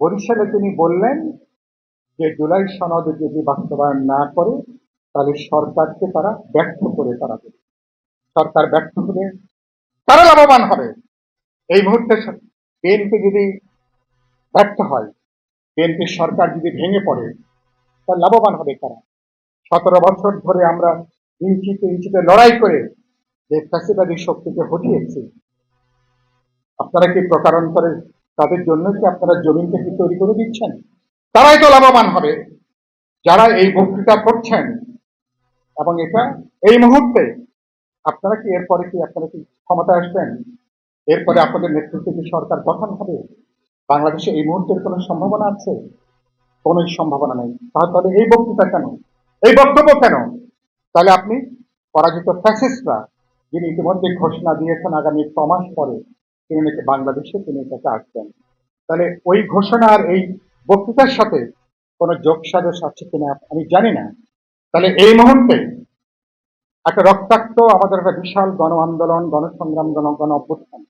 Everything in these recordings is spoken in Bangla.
বরিশালে তিনি বললেন যে জুলাই সনদ যদি বাস্তবায়ন না করে তাহলে সরকারকে তারা ব্যর্থ করে তারা দেবে। সরকার ব্যর্থ হলে তারা লাভবান হবে। এই মুহূর্তে বিএনপি যদি ব্যর্থ হয়, বিএনপির সরকার যদি ভেঙে পড়ে, তাহলে লাভবান হবে তারা। 17 বছর ধরে আমরা ইঞ্চিতে ইঞ্চিতে লড়াই করে যে ফ্যাসিবাদী শক্তিকে হটিয়েছি, আপনারা কি প্রকারান্তরে তাদের জন্য কি আপনারা জমিনকে কি তৈরি করে দিচ্ছেন? তারাই তো লাভবান হবে যারা এই বক্তৃতা করছেন। এবং এটা এই মুহূর্তে আপনারা কি এরপরে কি আপনারা কি ক্ষমতায় আসবেন? এরপরে আপনাদের নেতৃত্বে কি সরকার গঠন হবে? বাংলাদেশে এই মুহূর্তের কোনো সম্ভাবনা আছে? কোনো সম্ভাবনা নেই। তাহলে এই বক্তৃতা কেন, এই বক্তব্য কেন? তাহলে আপনি পরাজিত ফ্যাসিস্টরা, যিনি ইতিমধ্যে ঘোষণা দিয়েছেন আগামী 6 মাস পরে তিনি নাকি বাংলাদেশে তিনি এটাকে আসবেন, তাহলে ওই ঘোষণার এই বক্তৃতার সাথে কোনো যোগসাজশ আছে কিনা আমি জানি না। তাহলে এই মুহূর্তে একটা রক্তাক্ত আমাদের একটা বিশাল গণ আন্দোলন, গণসংগ্রাম, গণ অভ্যুত্থান,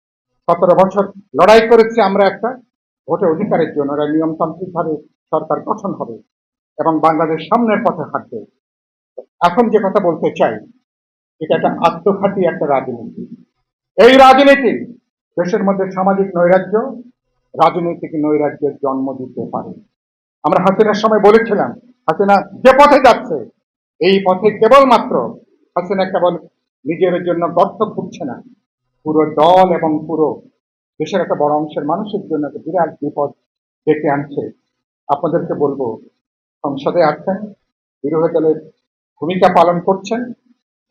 17 বছর লড়াই করেছি আমরা একটা ভোটের অধিকারের জন্য। নিয়মতান্ত্রিক ভাবে সরকার গঠন হবে এবং বাংলাদেশ সামনের পথে হাঁটবে। এখন যে কথা বলতে চাই, এটা একটা আত্মঘাতী একটা রাজনীতি। এই রাজনীতি দেশের মধ্যে সামাজিক নৈরাজ্য, রাজনৈতিক নৈরাজ্যের জন্ম দিতে পারে। আমরা হাসিনার সময় বলেছিলাম, হাসিনা যে পথে যাচ্ছে এই পথে কেবলমাত্র হাসিনা কেবল নিজের জন্য গর্ত খুঁজছে না, পুরো দল এবং পুরো দেশের একটা বড় অংশের মানুষের জন্য একটা বিরাট বিপদ ডেকে আনছে। আপনাদেরকে বলবো, সংসদে আছেন, বিরোধী দলের ভূমিকা পালন করছেন,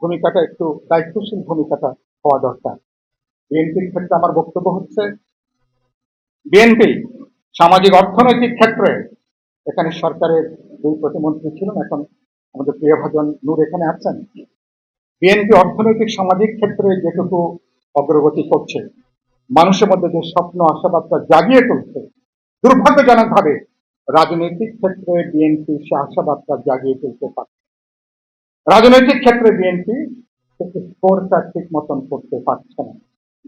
ভূমিকাটা একটু দায়িত্বশীল ভূমিকাটা হওয়া দরকার। বিএনপির ক্ষেত্রে আমার বক্তব্য হচ্ছে, বিএনপি সামাজিক অর্থনৈতিক ক্ষেত্রে এখানে সরকারের 2 প্রতিমন্ত্রী ছিলেন, এখন আমাদের প্রিয়ভাজন নূর এখানে আছেন। বিএনপি অর্থনৈতিক সামাজিক ক্ষেত্রে যেটুকু অগ্রগতি করছে, মানুষের মধ্যে যে স্বপ্ন আশাবাদটা জাগিয়ে তুলছে, দুর্ভাগ্যজনক ভাবে রাজনৈতিক ক্ষেত্রে বিএনপি সে আশাবাদটা জাগিয়ে তুলতে পারছে। রাজনৈতিক ক্ষেত্রে বিএনপি স্কোরটা ঠিক মতন করতে পারছে না।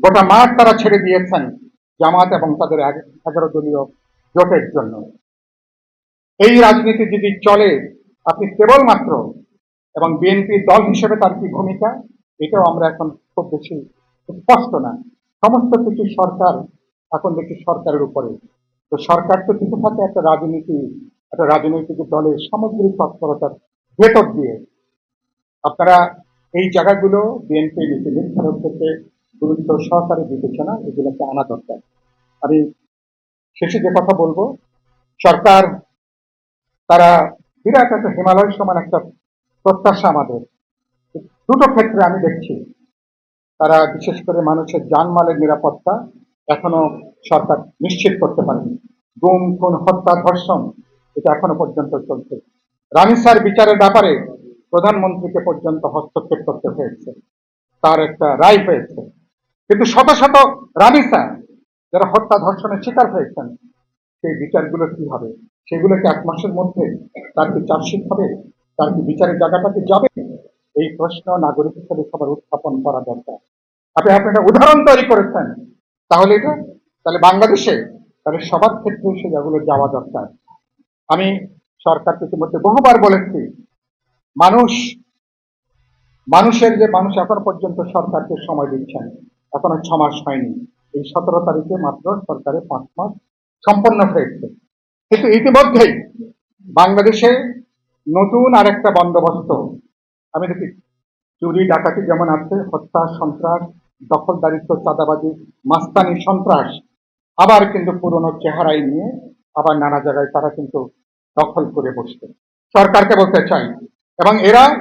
গোটা মাঠ তারা ছেড়ে দিয়েছেন জামাত এবং তাদের 11 দলীয় জোটের জন্য। এই রাজনীতি যদি চলে, আপনি কেবলমাত্র এবং বিএনপি দল হিসেবে তার কি ভূমিকা, এটাও আমরা এখন খুব বেশি স্পষ্ট না। সমস্ত কিছু সরকার এখন দেখি সরকারের উপরে। তো সরকার তো কিছু থাকে একটা রাজনৈতিক দলের সামগ্রিক তৎপরতার ভেতর দিয়ে। আপনারা এই জায়গাগুলো বিএনপি নীতি নির্ধারণ করতে গুরুত্ব সহকারে বিবেচনা এগুলোকে আনা দরকার। আমি শেষে যে কথা বলবো, সরকার তারা বিরাট একটা হিমালয় সমান একটা প্রত্যাশা আমাদের দুটো ক্ষেত্রে আমি দেখছি। তারা বিশেষ করে মানুষের জানমালের নিরাপত্তা এখনো সরকার নিশ্চিত করতে পারেনি। গুম, খুন, হত্যা, ধর্ষণ এটা এখনো পর্যন্ত চলছে। রামিসার বিচারের ব্যাপারে প্রধানমন্ত্রীকে পর্যন্ত হস্তক্ষেপ করতে হয়েছে, তার একটা রায় হয়েছে। কিন্তু শত শত রামিসা যারা হত্যা ধর্ষণের শিকার হয়েছেন, সেই বিচারগুলো কি হবে? সেগুলোকে 1 মাসের মধ্যে তার কি চার্জশিট হবে? তার কি বিচারের জায়গাটাকে যাবে? এই প্রশ্ন নাগরিক হিসেবে সবার উত্থাপন করা দরকার। আপনি একটা উদাহরণ তৈরি করেছেন, তাহলে বাংলাদেশে তাহলে সবার ক্ষেত্রে সে জায়গাগুলো যাওয়া দরকার। আমি সরকারকে ইতিমধ্যে বহুবার বলেছি, মানুষ এখন পর্যন্ত সরকারকে সময় দিচ্ছেন, এখনো 6 মাস হয়নি। এই 17 তারিখে মাত্র সরকারের 5 মাস সম্পন্ন হয়েছে। কিন্তু ইতিমধ্যেই বাংলাদেশে নতুন আরেকটা বন্দোবস্ত আমি দেখি, চুরি ডাকাতি যেমন আছে, হত্যা, সন্ত্রাস, দখলদারিত্ব, চাঁদাবাজি, মাস্তানি, সন্ত্রাস আবার কিন্তু পুরনো চেহারাই নিয়ে আবার নানা জায়গায় তারা কিন্তু দখল করে বসছে। সরকারকে বলতে চাই, এবং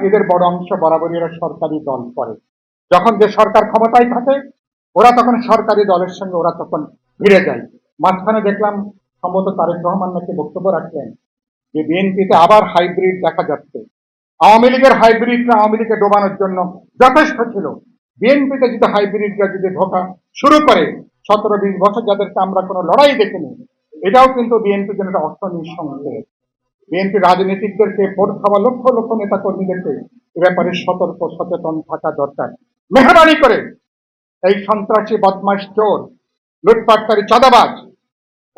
এদের বড় অংশ বরাবরই এরা সরকারি দল করে। যখন যে সরকার ক্ষমতায় থাকে ওরা তখন সরকারি দলের সঙ্গে ওরা তখন ভিড়ে যায়। মাঝখানে দেখলাম সম্ভবত তারেক রহমান নাকি বক্তব্য রাখলেন যে বিএনপিতে আবার হাইব্রিড দেখা যাচ্ছে। আওয়ামী লীগের হাইব্রিডরা আওয়ামী লীগকে ডোবানোর জন্য যথেষ্ট ছিল। বিএনপিতে যদি হাইব্রিডরা যদি ঢোকা শুরু করে, 17-20 বছর যাদেরকে আমরা কোনো লড়াই দেখিনি, এটাও কিন্তু বিএনপির জন্য একটা অর্থনীতি সংকেত। বিএনপি রাজনীতিকদেরকে ভোট খাওয়া লক্ষ লক্ষ নেতা কর্মীদেরকে এ ব্যাপারে সতর্ক সচেতন থাকা দরকার। মেহরবানি করে এই সন্ত্রাসী, বদমাশ, চোর, লুটপাটকারী, চাঁদাবাজ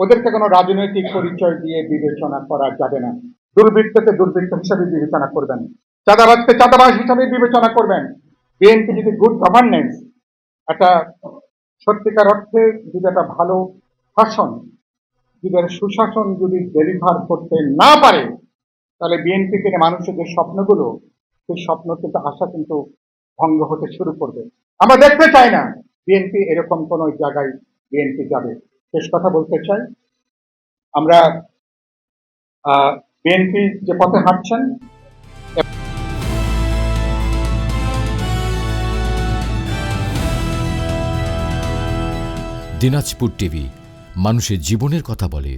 ওদেরকে কোনো রাজনৈতিক পরিচয় দিয়ে বিবেচনা করা যাবে না। দুর্বৃত্তকে দুর্বৃত্ত হিসাবে বিবেচনা করবেন, চাঁদাবাজকে চাঁদাবাজ হিসাবে বিবেচনা করবেন। বিএনপি যদি গুড গভর্নেন্স, একটা সত্যিকার অর্থে যদি একটা ভালো শাসন, যদি একটা সুশাসন যদি ডেলিভার করতে না পারে, তাহলে বিএনপি থেকে মানুষের যে স্বপ্নগুলো, সেই স্বপ্ন কিন্তু আশা কিন্তু ভঙ্গ হতে শুরু করবে। আমরা দেখতে চাই না বিএনপি এরকম কোন জায়গায় বিএনপি যাবে। শেষ কথা বলতে চাই, আমরা বিএনপি যে পথে হাঁটছেন, দিনাজপুর টিভি, মানুষের জীবনের কথা বলে।